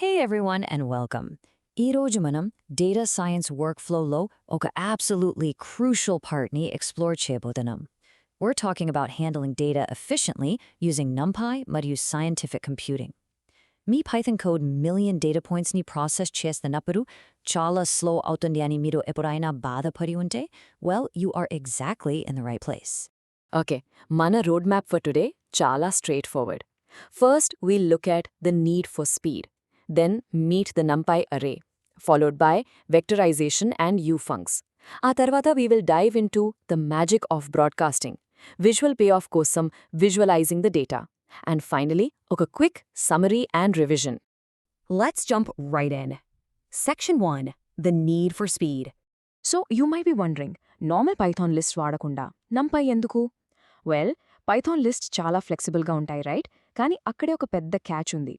Hey everyone and welcome. ఈరోజు మనం data science వర్క్ఫ్లోలో ఒక absolutely crucial partని explore చేయబోతున్నాం. We're talking about handling data efficiently using NumPy మరియు scientific computing. మీ Python code million data pointsని process చేస్తున్నప్పుడు చాలా స్లో అవుతుంది అని మీరు ఎప్పుడైనా బాధపడి ఉంటే, well, you are exactly in the right place. Okay, mana roadmap for today chala straightforward. First, we'll look at the need for speed. Then meet the NumPy array, followed by vectorization and ufuncs. ఆ తర్వాత we will dive into the magic of broadcasting, visual payoff kosam visualizing the data, and finally, oka quick summary and revision. Let's jump right in. Section 1. The need for speed. So, you might be wondering, normal Python list వాడకుండా NumPy ఎందుకు? Well, Python lists చాలా ఫ్లెక్సిబుల్గా ఉంటాయి, right? కానీ అక్కడే ఒక పెద్ద catch ఉంది.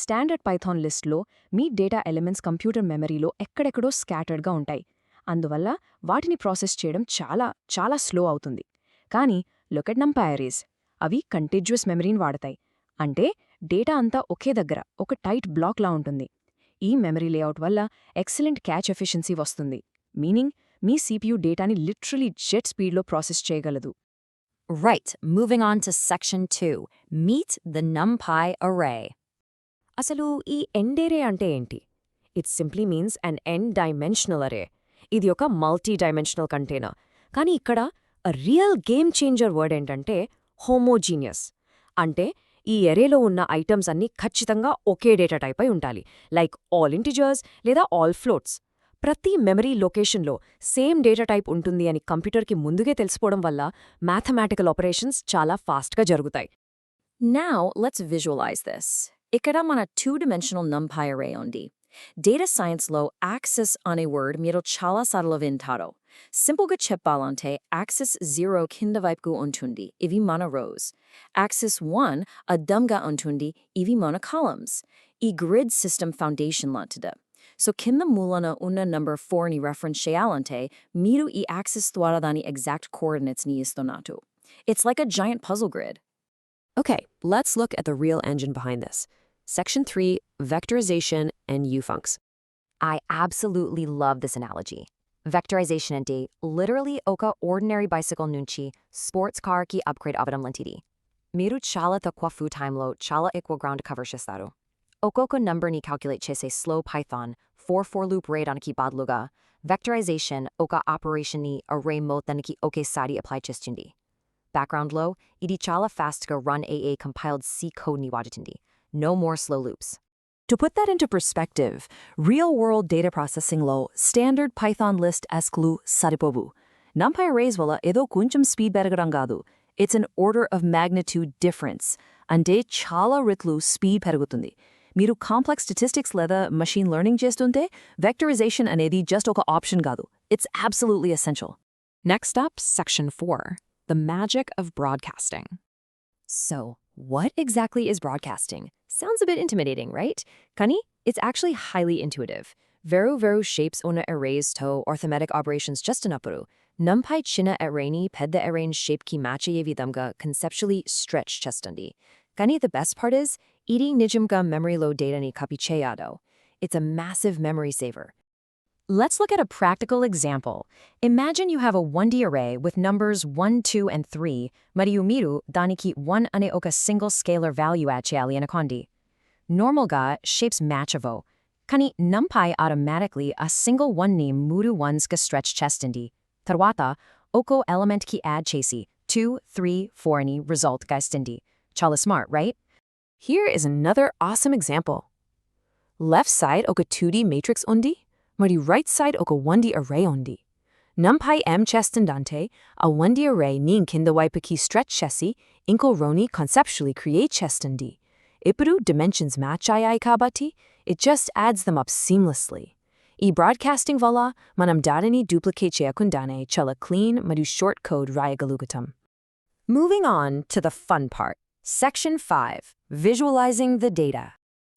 Standard Python లిస్ట్లో మీ డేటా ఎలిమెంట్స్ కంప్యూటర్ మెమరీలో ఎక్కడెక్కడో స్కాటర్డ్గా ఉంటాయి. అందువల్ల వాటిని ప్రాసెస్ చేయడం చాలా స్లో అవుతుంది. కానీ లుక్ ఎట్ NumPy arrays. అవి కంటిగ్యువస్ మెమరీని వాడతాయి. అంటే డేటా అంతా ఒకే దగ్గర ఒక టైట్ బ్లాక్లా ఉంటుంది. ఈ మెమరీ లేఅవుట్ వల్ల ఎక్సలెంట్ క్యాచ్ ఎఫిషియన్సీ వస్తుంది. మీనింగ్ మీ CPU డేటాని లిటరలీ జెట్ స్పీడ్లో ప్రాసెస్ చేయగలదు. Right, moving on to section 2. Meet the NumPy array. అసలు ఈ ఎండ్ array అంటే ఏంటి? It simply means an n-dimensional array. ఇది ఒక మల్టీ-డైమెన్షనల్ కంటైనర్. కానీ ఇక్కడ a real game changer word ఏంటంటే homogeneous. అంటే ఈ arrayలో ఉన్న ఐటమ్స్ అన్నీ ఖచ్చితంగా ఒకే డేటా టైప్ అయి ఉండాలి. లైక్ ఆల్ ఇంటిజర్స్ లేదా ఆల్ ఫ్లోట్స్. ప్రతి మెమరీ లొకేషన్లో సేమ్ డేటా టైప్ ఉంటుంది అని కంప్యూటర్కి ముందుగే తెలిసిపోవడం వల్ల మ్యాథమెటికల్ ఆపరేషన్స్ చాలా ఫాస్ట్గా జరుగుతాయి. Now, let's visualize this. ఇక్కడ మన 2-dimensional NumPy array ఉంది. Data scienceలో axis అనే వర్డ్ మీరు చాలాసార్లు వింటారు. సింపుల్గా చెప్పాలంటే axis 0 కింద వైపుకు ఉంటుంది. ఇవి మన rows. Axis 1 అడ్డంగా ఉంటుంది. ఇవి మన columns. ఈ గ్రిడ్ సిస్టమ్ ఫౌండేషన్ లాంటిది. సో కింద మూలన ఉన్న నంబర్ 4ని రెఫరెన్స్ చేయాలంటే మీరు ఈ యాక్సిస్ ద్వారా దాని ఎగ్జాక్ట్ కోఆర్డినేట్స్ని ఇస్తున్నట్టు. It's like a giant puzzle grid. Okay, let's look at the real engine behind this. Section 3, vectorization and ufuncs. I absolutely love this analogy. Vectorization అంటే literally ఒక ordinary bicycle నుంచి sports carకి upgrade అవ్వడం లాంటిది. మీరు చాలా తక్కువ ఫూ టైంలో చాలా ఎక్కువ గ్రౌండ్ కవర్ చేస్తారు. ఒక్కొక్క నంబర్ని క్యాల్కులేట్ చేసే స్లో పైథాన్ 4 లూప్ రేయడానికి బదులుగా వెక్టరైజేషన్ ఒక ఆపరేషన్ని అర్రే మొత్తానికి ఒకేసారి అప్లై చేస్తుంది. బ్యాక్గ్రౌండ్లో ఇది చాలా ఫాస్ట్గా రన్ అయ్యే కంపైల్డ్ C కోడ్ని వాడుతుంది. No more slow loops. To put that into perspective, real-world data processingలో standard Python list askలు సరిపోవు. NumPy arrays వల్ల ఏదో కొంచెం స్పీడ్ పెరగడం కాదు. It's an order of magnitude difference. అంటే చాలా రెట్లు స్పీడ్ పెరుగుతుంది. మీరు కాంప్లెక్స్ స్టాటిస్టిక్స్ లేదా మషీన్ లెర్నింగ్ చేస్తుంటే వెక్టరైజేషన్ అనేది జస్ట్ ఒక ఆప్షన్ కాదు. It's absolutely essential. Next up, Section 4, the magic of broadcasting. So, what exactly is broadcasting? Sounds a bit intimidating, right? Kani, it's actually highly intuitive. Veru shapes una arrays to arithmetic operations just anapuru. NumPy china arrayni pedda arrange shape ki matchaye vidamga conceptually stretch chestundi. Kani, the best part is, iri nijamga memory load data ni copy cheyado. It's a massive memory saver. Let's look at a practical example. Imagine you have a 1D array with numbers 1, 2, and 3, mariyu miru daniki 1 ane oka single scalar value add cheyali anakondi. Normal ga shapes match avo. Kani NumPy automatically a single 1 ni muru 1s ka stretch chestundi. Tarwata, oko element ki add chesi 2, 3, 4 ni result ga istindi. Chala smart, right? Here is another awesome example. Left side oka 2D matrix undi, mari right side oka 1D array undi. NumPy m chestandante, a 1D array nin kinda waipaki stretch chesi, inko roni conceptually create chestandi. Ipuru dimensions match ai kabati, it just adds them up seamlessly. E broadcasting vala, manam dadani duplicate cheyakundane chala clean madu short code rayagalugatam. Moving on to the fun part. Section 5. Visualizing the data.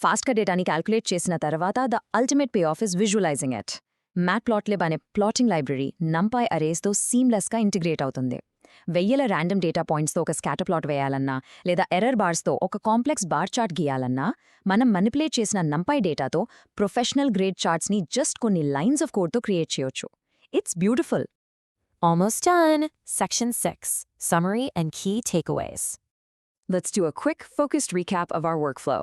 Fastగా డేటాని calculate చేసిన తర్వాత the ultimate payoff is visualizing it. Matplotlib అనే plotting library NumPy arraysతో సీమ్లెస్గా integrate అవుతుంది. వెయ్యల random data పాయింట్స్తో ఒక scatter plot వేయాలన్నా లేదా error బార్స్తో ఒక complex bar chart గీయాలన్నా మనం మనిపులేట్ చేసిన నంపై డేటాతో ప్రొఫెషనల్ గ్రేడ్ చార్ట్స్ని జస్ట్ కొన్ని లైన్స్ ఆఫ్ కోడ్తో క్రియేట్ చేయొచ్చు. It's beautiful. Almost done. Section 6. Summary and key takeaways. Let's do a quick, focused recap of our workflow.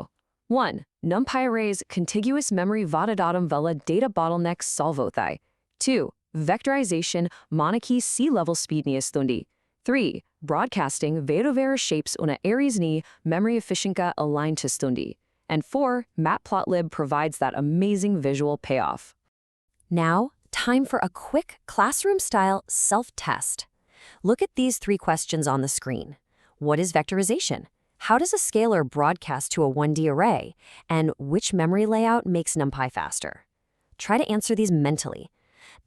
1. NumPy arrays contiguous memory vadadatum vela data bottlenecks solvothai. 2. Vectorization monarchy C-level speedniastundi. 3. Broadcasting verovera shapes una aries ni memory efficienca aligned to stundi. And 4. Matplotlib provides that amazing visual payoff. Now, time for a quick classroom-style self-test. Look at these 3 questions on the screen. What is vectorization? How does a scalar broadcast to a 1D array? And which memory layout makes NumPy faster? Try to answer these mentally.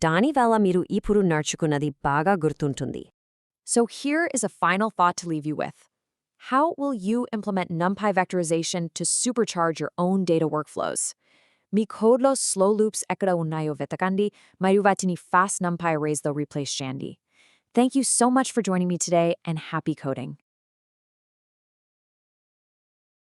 Dani vela miru ipuru narchukunnadi baga gurtuntundi. So here is a final thought to leave you with. How will you implement NumPy vectorization to supercharge your own data workflows? మీ కోడ్లో slow loops ఎక్కడ ఉన్నాయో వెతకండి మరియు వాటిని fast NumPy arraysతో replace చేయండి. Thank you so much for joining me today and happy coding.